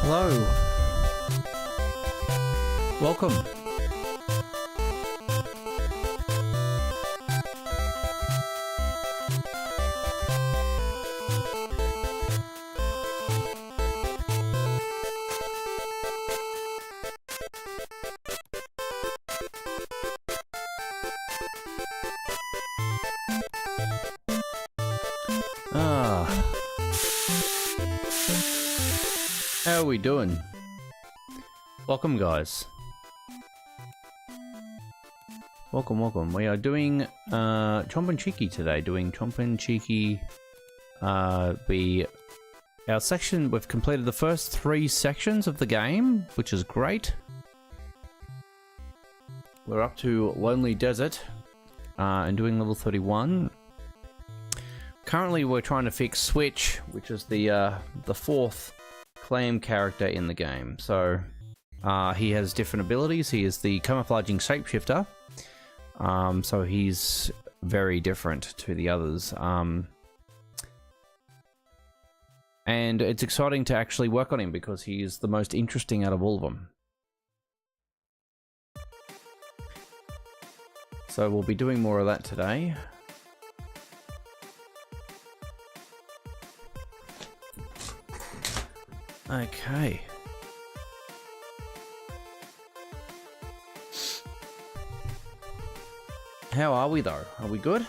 Hello. Welcome. How are we doing? Welcome, guys. Welcome. We are doing Chomp and Cheeky today. Doing Chomp and Cheeky. Our section. We've completed the first 3 sections of the game, which is great. We're up to Lonely Desert and doing level 31. Currently, we're trying to fix Switch, which is the 4th claim character in the game. So he has different abilities. He is the camouflaging shapeshifter, so he's very different to the others, and it's exciting to actually work on him because he is the most interesting out of all of them. So we'll be doing more of that today. Okay. How are we though? Are we good?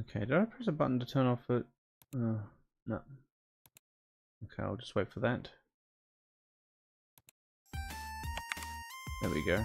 Okay, did I press a button to turn off it? No. Okay, I'll just wait for that. There we go.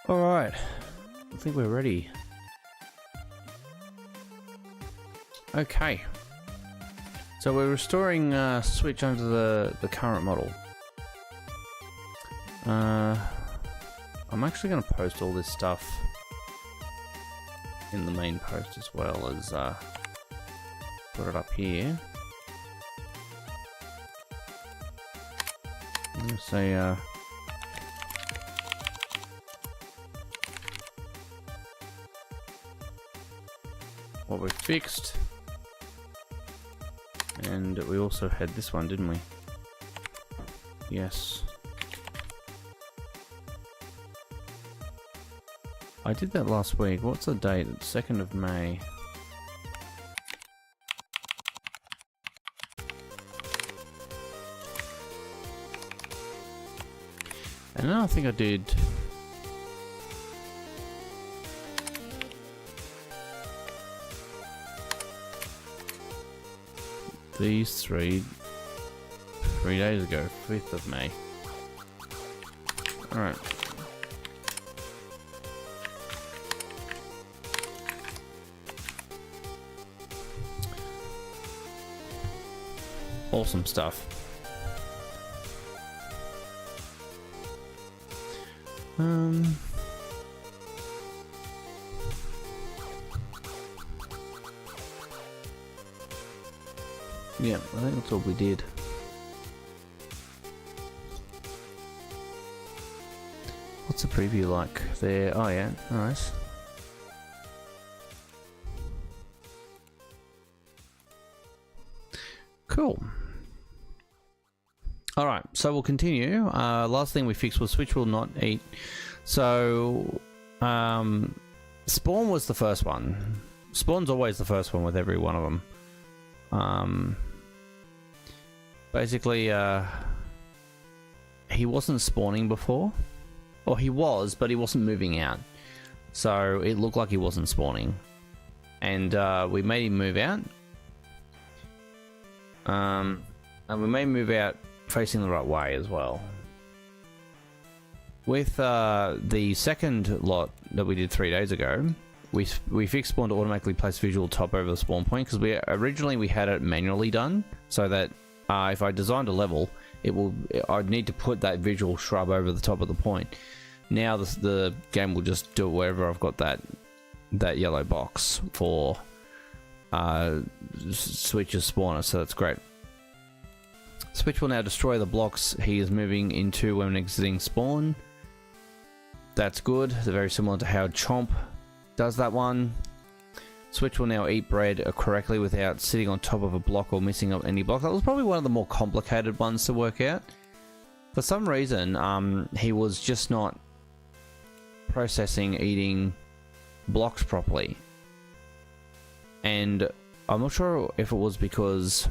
Alright, I think we're ready. Okay. So we're restoring Switch under the current model. I'm actually going to post all this stuff in the main post as well as put it up here. I'm going to say what we fixed, and we also had this one, didn't we? Yes, I did that last week. What's the date? It's 2nd of May. And then I think I did these three days ago, 5th of May. Alright. Awesome stuff. Yeah, I think that's all we did. What's the preview like there? Oh yeah, nice. Cool. Alright, so we'll continue. Last thing we fixed was Switch will not eat. So, Spawn was the first one. Spawn's always the first one with every one of them. Basically, he wasn't spawning before. Or he was, but he wasn't moving out. So it looked like he wasn't spawning. And we made him move out. And we made him move out facing the right way as well. With the second lot that we did 3 days ago, we fixed spawn to automatically place visual top over the spawn point, because originally we had it manually done, so that if I designed a level, I'd need to put that visual shrub over the top of the point. Now the game will just do it wherever I've got that yellow box for Switch's spawner, so that's great. Switch will now destroy the blocks he is moving into when exiting spawn. That's good. They're very similar to how Chomp does that one. Switch will now eat bread correctly without sitting on top of a block or missing up any block. That was probably one of the more complicated ones to work out. For some reason, he was just not processing eating blocks properly. And I'm not sure if it was because...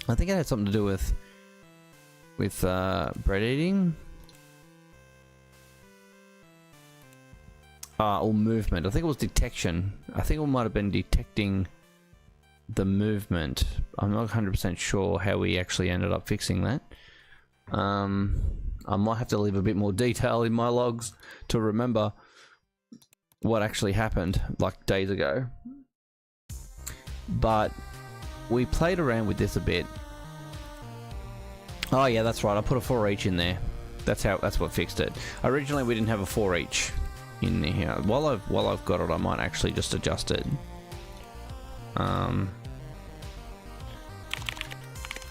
I think it had something to do with bread eating. Or movement. I think it was detection. I think it might have been detecting the movement. I'm not 100% sure how we actually ended up fixing that. I might have to leave a bit more detail in my logs to remember what actually happened like days ago. But we played around with this a bit. Oh yeah, that's right. I put a 4 each in there. That's what fixed it. Originally we didn't have a 4 each in here. While I've got it, I might actually just adjust it.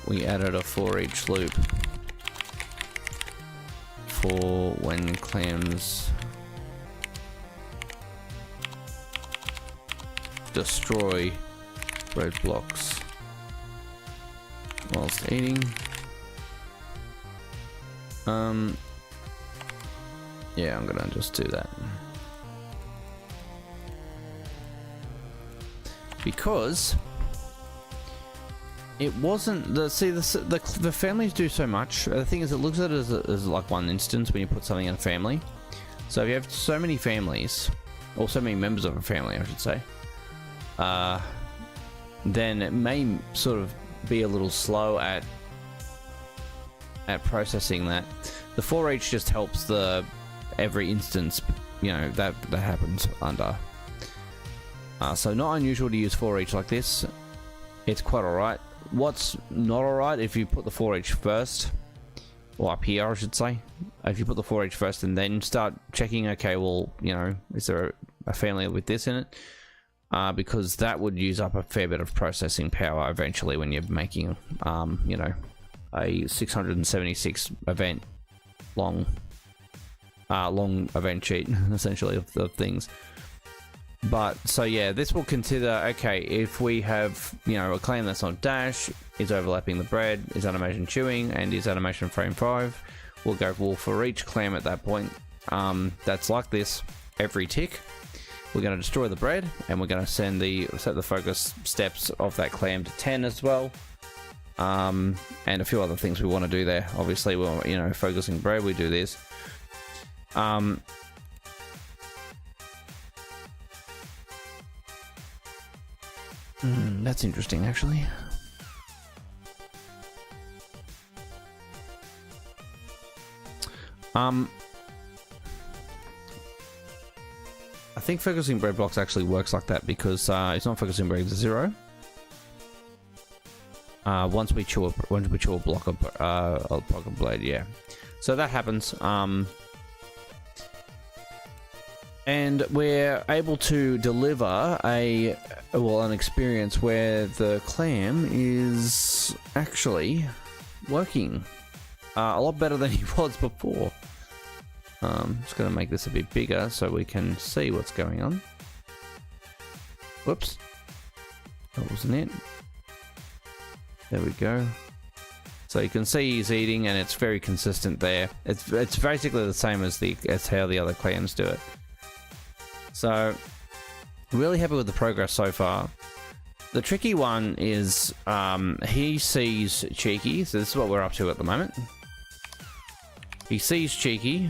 We added a 4 each loop for when clams destroy bread blocks whilst eating. Yeah, I'm gonna just do that because it wasn't the families do so much. The thing is, it looks at it as like one instance when you put something in a family. So if you have so many families, or so many members of a family, I should say, then it may sort of be a little slow at processing that. The 4 each just helps every instance, you know, that happens under. So not unusual to use 4 each like this. It's quite alright. What's not alright, if you put the 4 each first, or up here I should say, if you put the 4 each first and then start checking, okay, well, you know, is there a family with this in it? Because that would use up a fair bit of processing power eventually when you're making, you know, a 676 event long event sheet essentially of things. But so yeah, this will consider, okay, if we have, you know, a claim that's not dash, is overlapping the bread, is animation chewing, and is animation frame 5, we'll go for each clam at that point. That's like this every tick. We're going to destroy the bread, and we're going to set the focus steps of that clam to 10 as well. And a few other things we want to do there. Obviously, we're, you know, focusing bread, we do this. That's interesting, actually. I think focusing bread blocks actually works like that because it's not focusing bread to 0. Once we chew a block of blade, yeah. So that happens. And we're able to deliver an experience where the clam is actually working a lot better than he was before. Just gonna make this a bit bigger so we can see what's going on. Whoops, that wasn't it. There we go. So you can see he's eating, and it's very consistent there. It's basically the same as how the other clams do it. So, really happy with the progress so far. The tricky one is he sees Cheeky, so this is what we're up to at the moment. He sees Cheeky.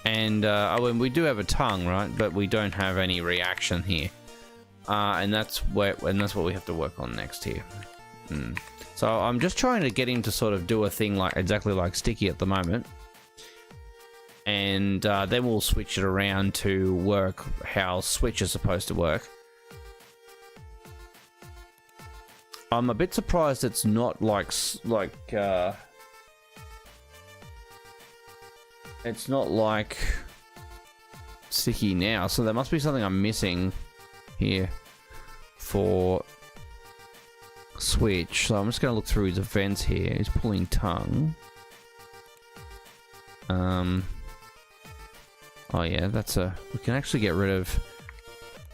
And we do have a tongue, right? But we don't have any reaction here, and that's what we have to work on next here. So I'm just trying to get him to sort of do a thing like exactly like Sticky at the moment, and then we'll switch it around to work how Switch is supposed to work. I'm a bit surprised it's not it's not like Sticky now, so there must be something I'm missing here for Switch. So I'm just going to look through his events here. He's pulling tongue. Oh yeah, we can actually get rid of,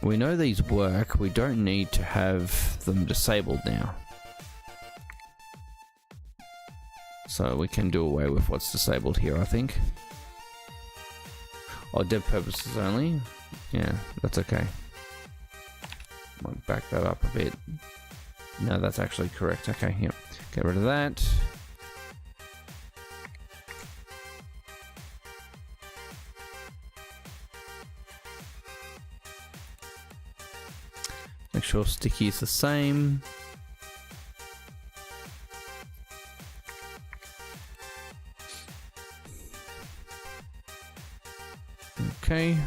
we know these work, we don't need to have them disabled now. So we can do away with what's disabled here, I think. Oh, dev purposes only. Yeah, that's okay. Might back that up a bit. No, that's actually correct. Okay, yep. Get rid of that. sure sticky is the same. Okay.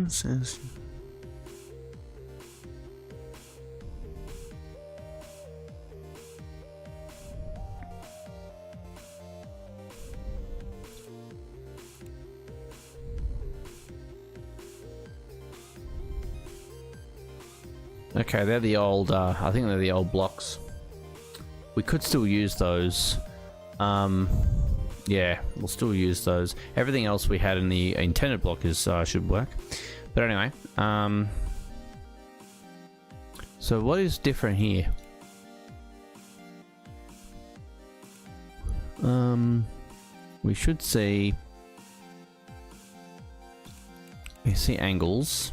Says okay, they're the old, I think they're the old blocks. We could still use those. Yeah, we'll still use those. Everything else we had in the intended block is should work. But anyway, so what is different here? We should see. We see angles.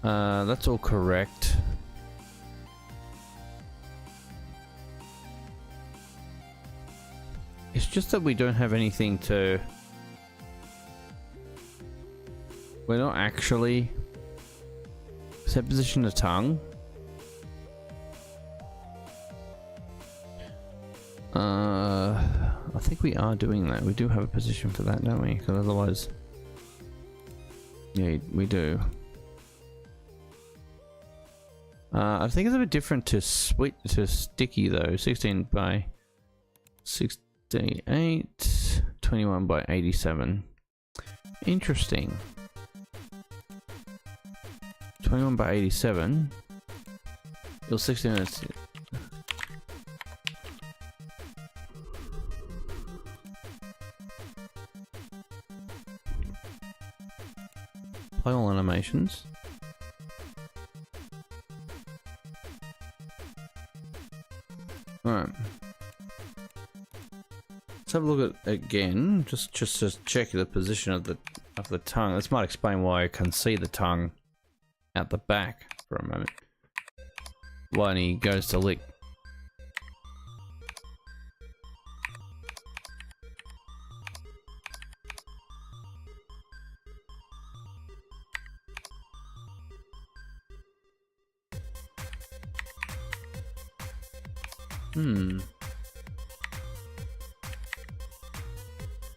That's all correct. It's just that we don't have anything to... We're not actually... Set position the tongue. I think we are doing that. We do have a position for that, don't we? Because otherwise... Yeah, we do. I think it's a bit different to sticky though. 16 by 68, 21 by 87. Interesting. 21 by 87. It was 16 minutes. Play all animations. Alright. Let's have a look at it again, just to check the position of the tongue. This might explain why I can see the tongue at the back for a moment. When he goes to lick.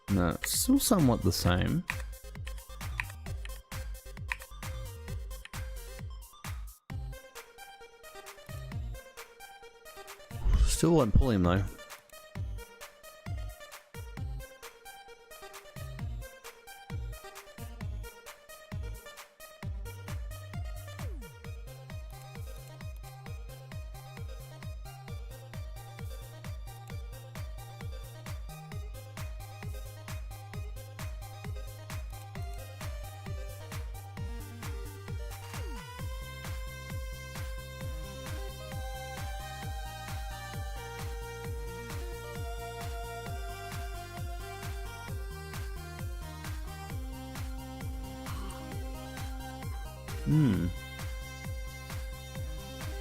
No, it's still somewhat the same. Still won't pull him though.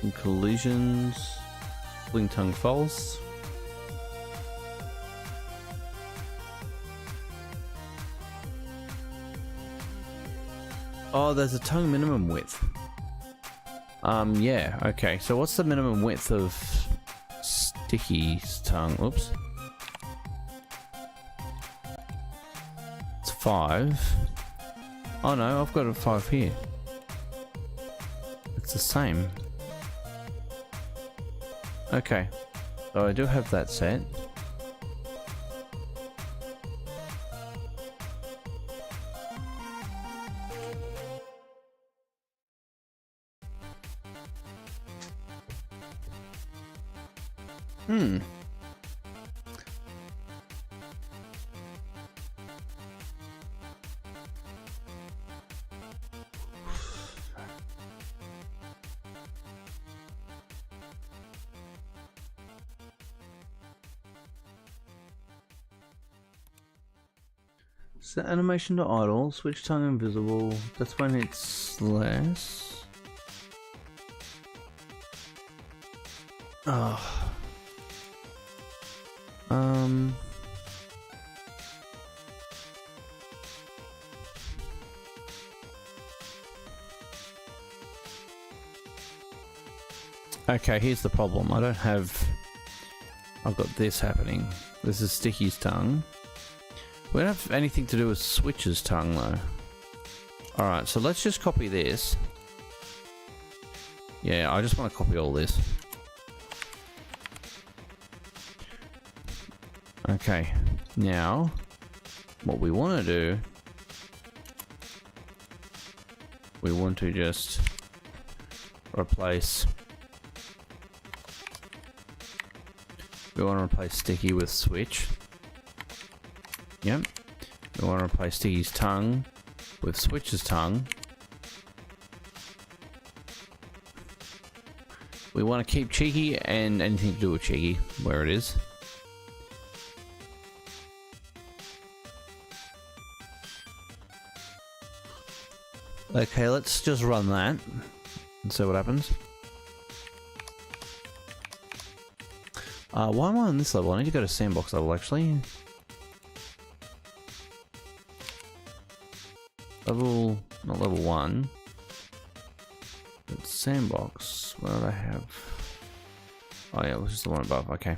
And collisions. Bling tongue false. Oh, there's a tongue minimum width. Yeah, okay. So what's the minimum width of Sticky's tongue? Oops. It's 5. Oh no, I've got a 5 here. It's the same. Okay. So I do have that set. Hmm. Set animation to idle, switch tongue invisible. That's when it's less. Oh. Okay, here's the problem. I've got this happening. This is Sticky's tongue. We don't have anything to do with Switch's tongue though. Alright, so let's just copy this. Yeah, I just want to copy all this. Okay, now what we want to do, we want to just replace, we want to replace Sticky with Switch. Yep. We want to replace Sticky's tongue with Switch's tongue. We want to keep Cheeky and anything to do with Cheeky where it is. Okay, let's just run that and see what happens. Why am I on this level? I need to go to sandbox level actually. Level, not level 1. It's sandbox. What do I have? Oh yeah, it was just the one above. Okay.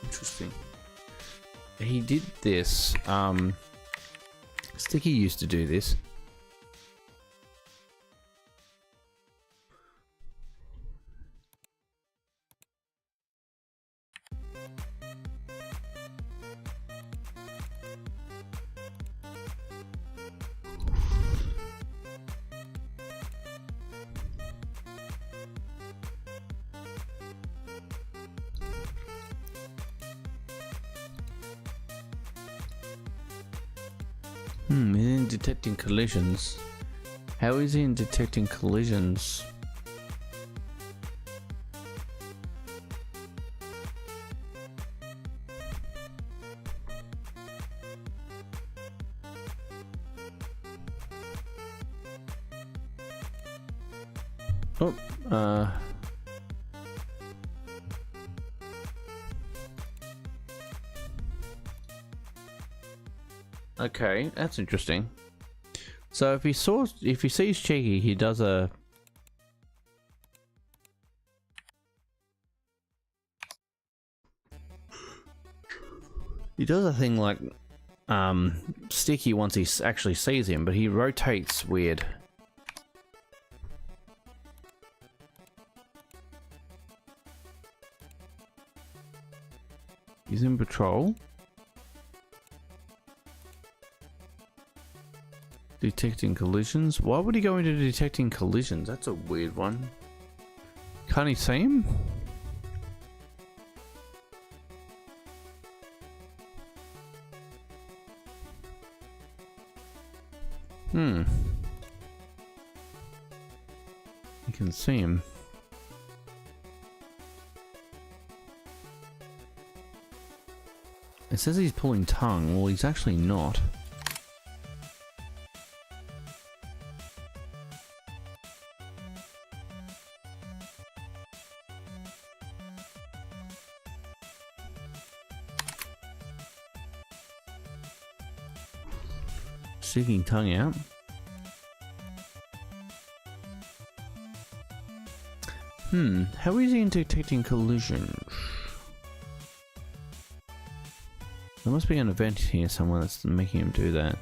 Interesting. He did this. Sticky used to do this. He's in detecting collisions. How is he in detecting collisions? Oh, okay, that's interesting. So if he sees Cheeky, he does a thing like Sticky once he actually sees him, but he rotates weird. He's in patrol. Detecting collisions? Why would he go into detecting collisions? That's a weird one. Can't he see him? You can see him. It says he's pulling tongue. Well, he's actually not. Sticking tongue out. How is he in detecting collisions? There must be an event here somewhere that's making him do that.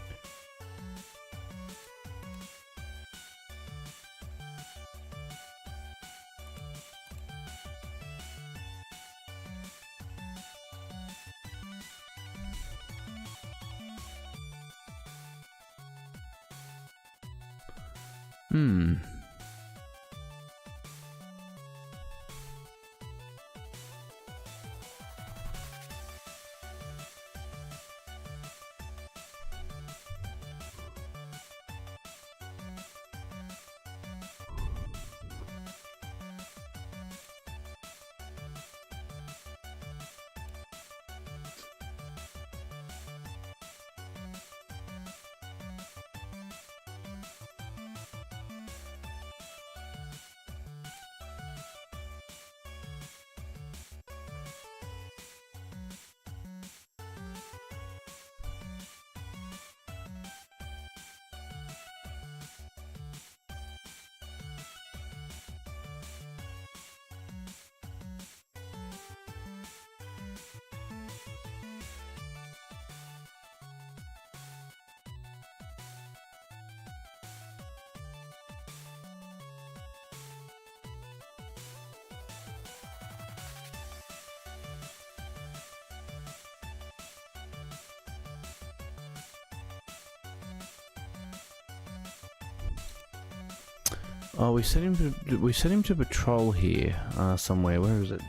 Oh, we set him to patrol here somewhere. Where is it?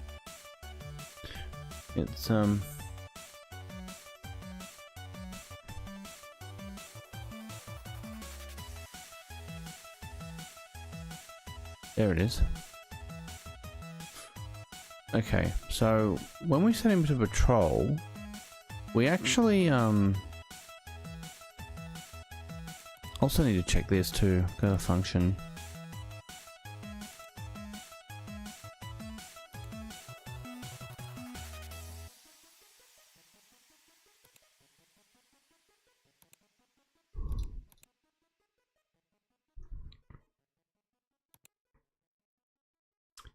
It's there it is. Okay, so when we set him to patrol, we actually also need to check this too. Go to function.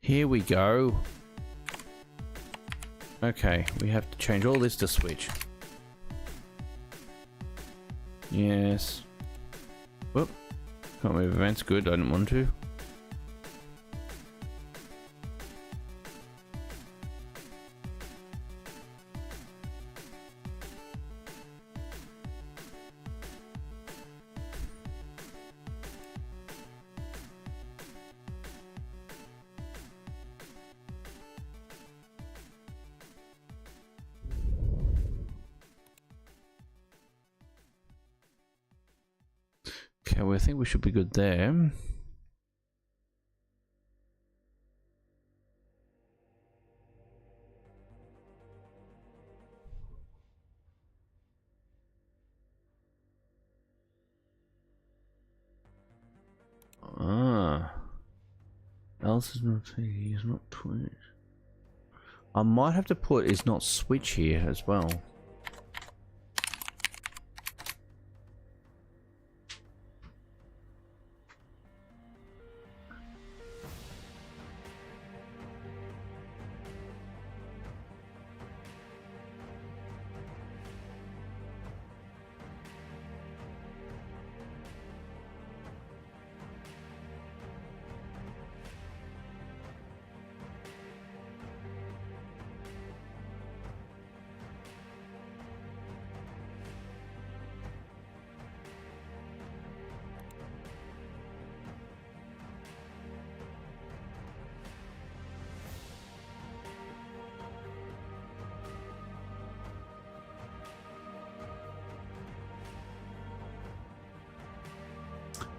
Here we go. Okay, we have to change all this to switch. Yes. Whoop. Can't move events. Good, I didn't want to. Okay, well, I think we should be good there. Else is not he's not Twitch. I might have to put is not switch here as well.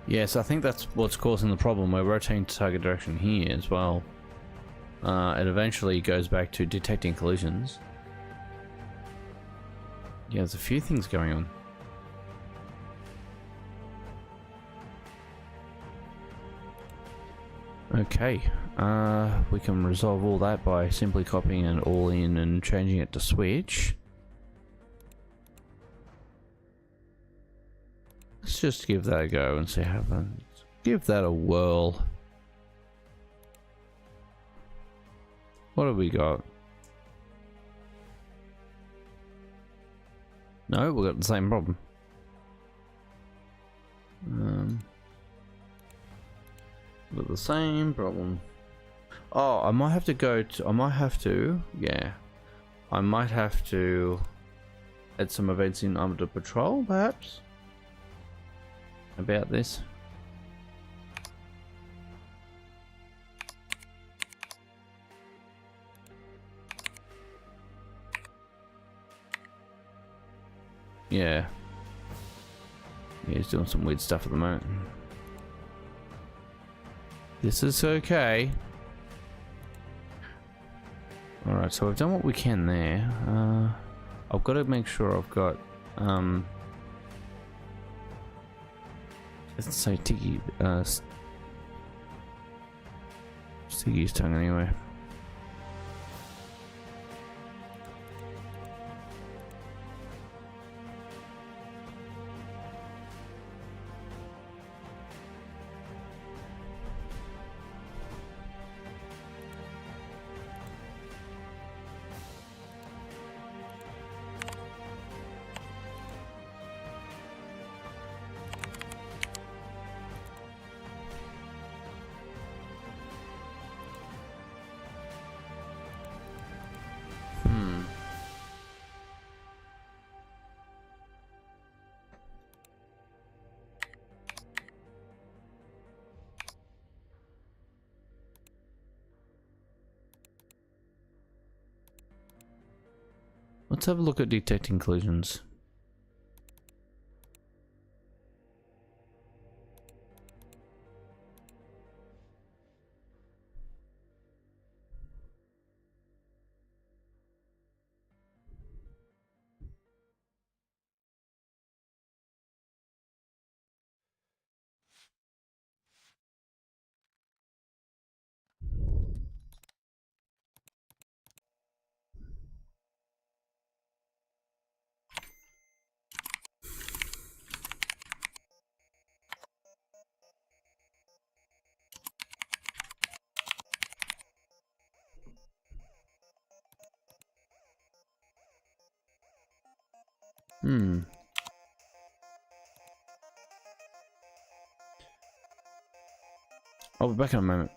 Yes, I think that's what's causing the problem. We're rotating to target direction here as well. It eventually goes back to detecting collisions. Yeah, there's a few things going on. Okay, we can resolve all that by simply copying it all in and changing it to switch. Let's just give that a go and see how happens. Give that a whirl. What have we got? No, we've got the same problem. We've got the same problem. Oh, I might have to go to, yeah. I might have to add some events in under patrol, perhaps? About this. Yeah. Yeah, he's doing some weird stuff at the moment. This is okay. Alright, so we've done what we can there. I've got to make sure I've got, let's say Tiggy, Stiggy's tongue anyway. Let's have a look at detecting collisions. I'll be back in a moment.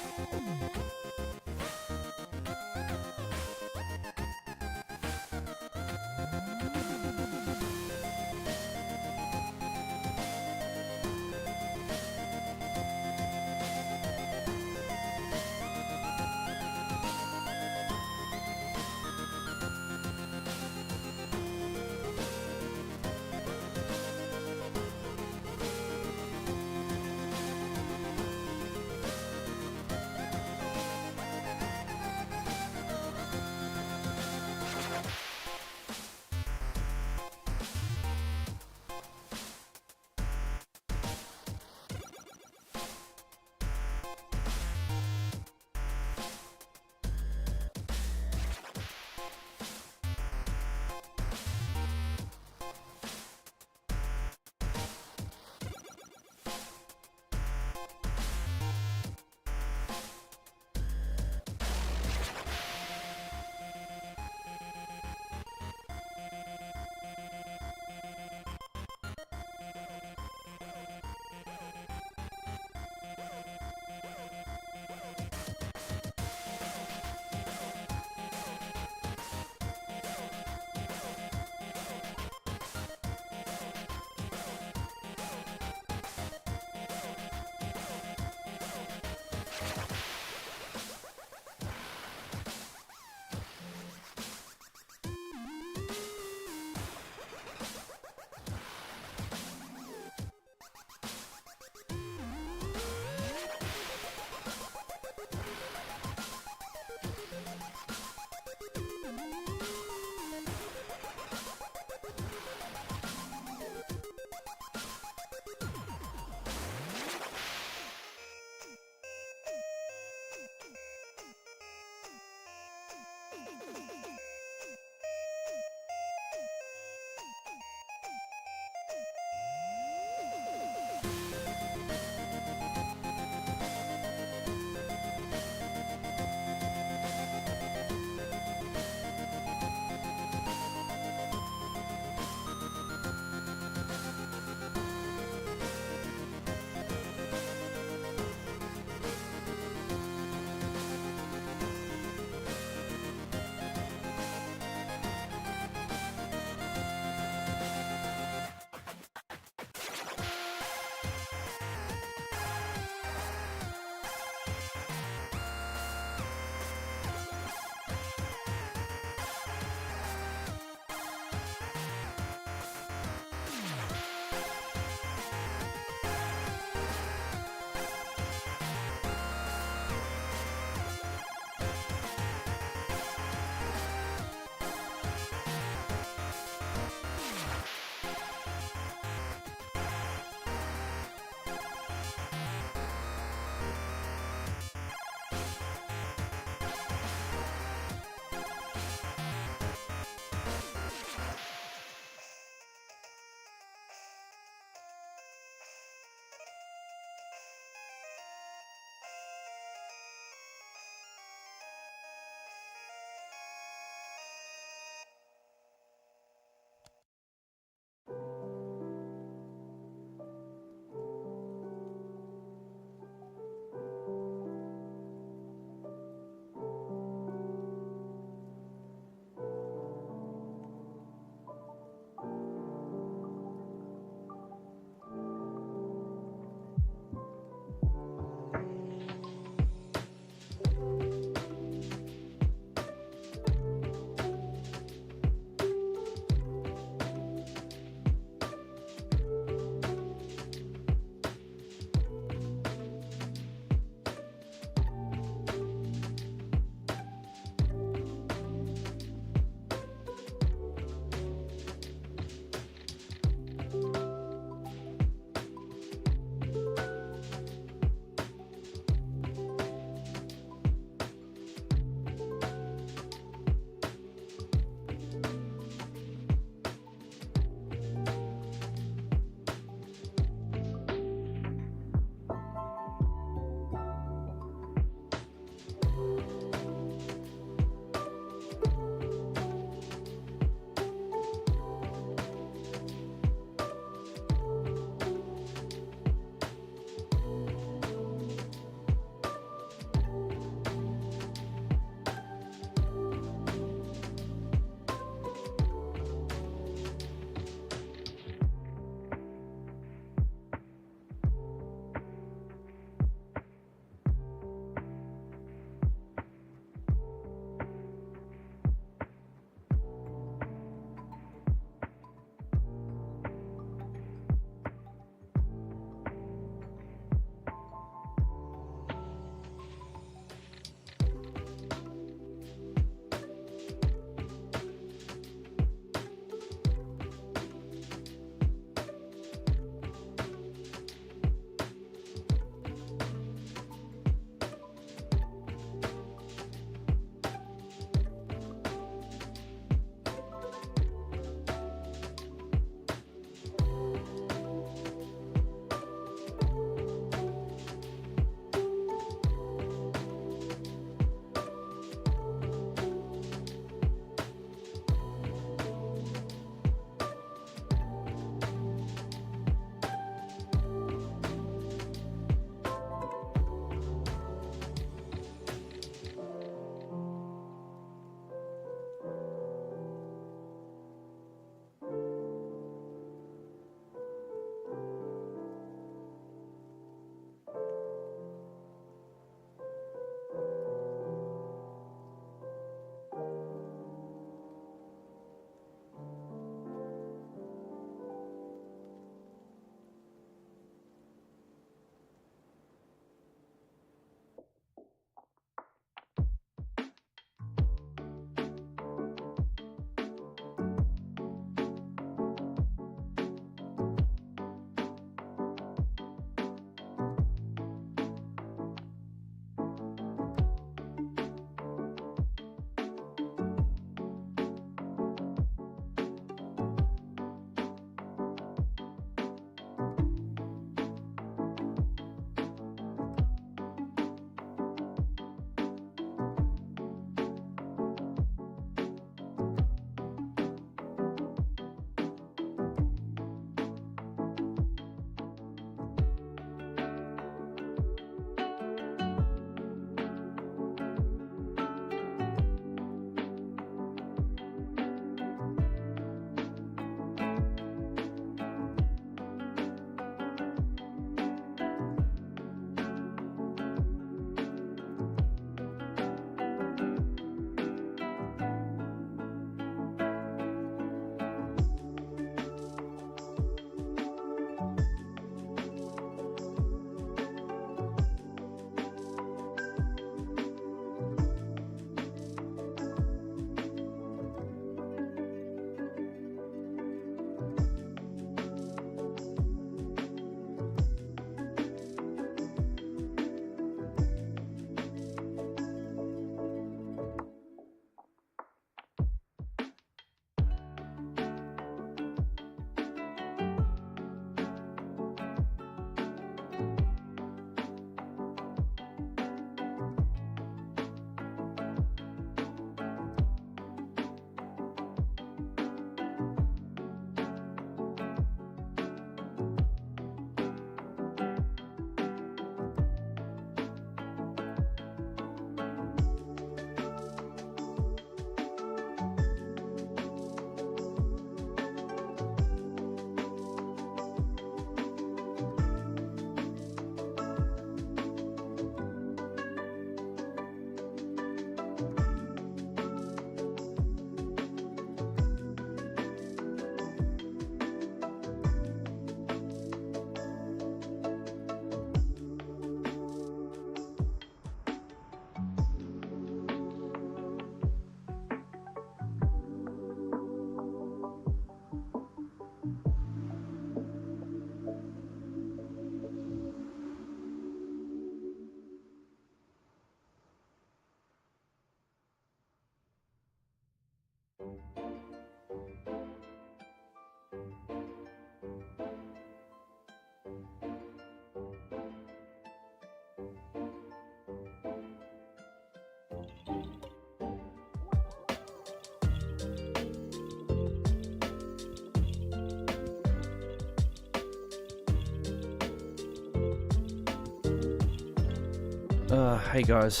Hey guys.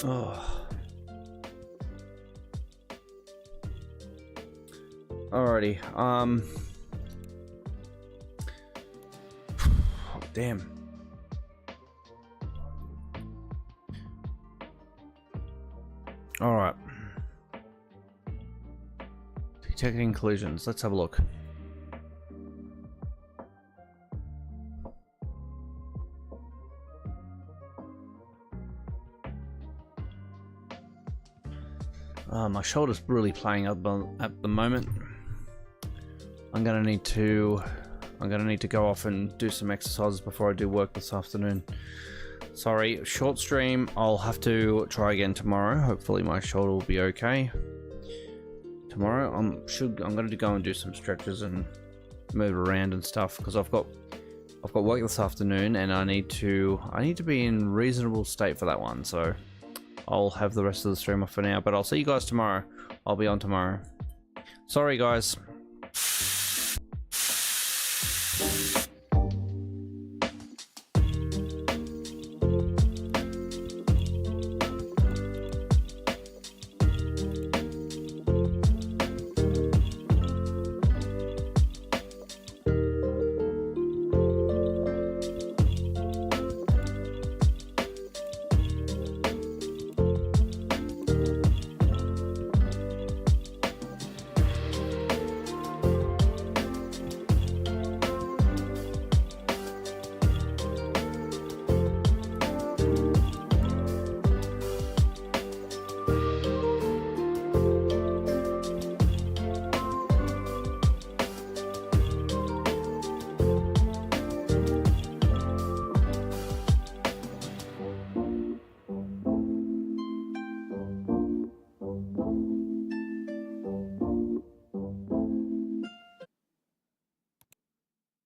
Oh. Alrighty. Damn. Alright. Detecting collisions. Let's have a look. My shoulder's really playing up at the moment. I'm gonna need to go off and do some exercises before I do work this afternoon. Sorry, short stream. I'll have to try again tomorrow. Hopefully my shoulder will be okay. Tomorrow I'm gonna go and do some stretches and move around and stuff because I've got work this afternoon and I need to be in reasonable state for that one. So I'll have the rest of the stream off for now, but I'll see you guys tomorrow. I'll be on tomorrow. Sorry guys.